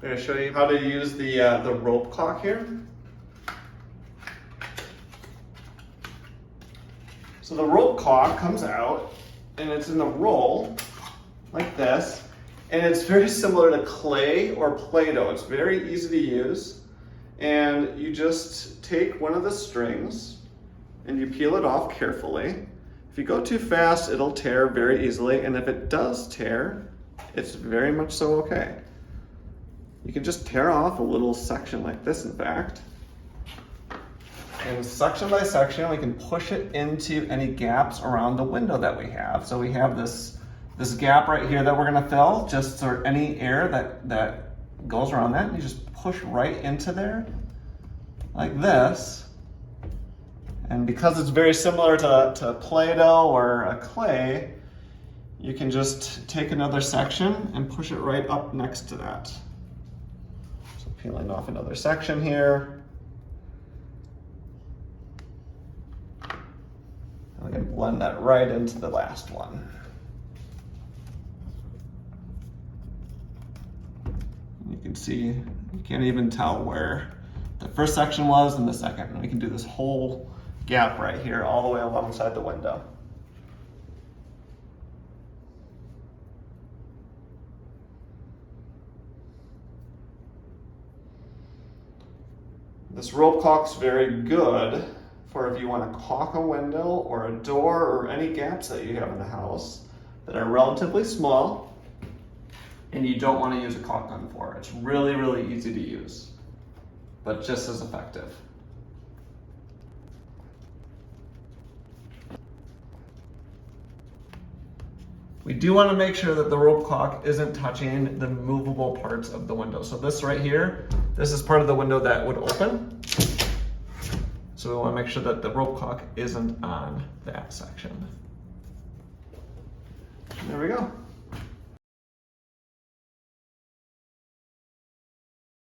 I'm going to show you how to use the rope caulk here. So the rope caulk comes out and it's in a roll like this, and it's very similar to clay or Play-Doh. It's very easy to use, and you just take one of the strings and you peel it off carefully. If you go too fast, it'll tear very easily, and if it does tear, it's very much so okay. You can just tear off a little section like this, in fact. And section by section, we can push it into any gaps around the window that we have. So we have this gap right here that we're gonna fill, just so any air that goes around that, you just push right into there, like this. And because it's very similar to Play-Doh or a clay, you can just take another section and push it right up next to that. So peeling off another section here. And we can blend that right into the last one. You can see, you can't even tell where the first section was and the second. And we can do this whole gap right here all the way alongside the window. This rope caulk's very good for if you want to caulk a window or a door or any gaps that you have in the house that are relatively small and you don't want to use a caulk gun for. It's really, really easy to use, but just as effective. We do want to make sure that the rope caulk isn't touching the movable parts of the window. So this right here, this is part of the window that would open. So we want to make sure that the rope caulk isn't on that section. There we go.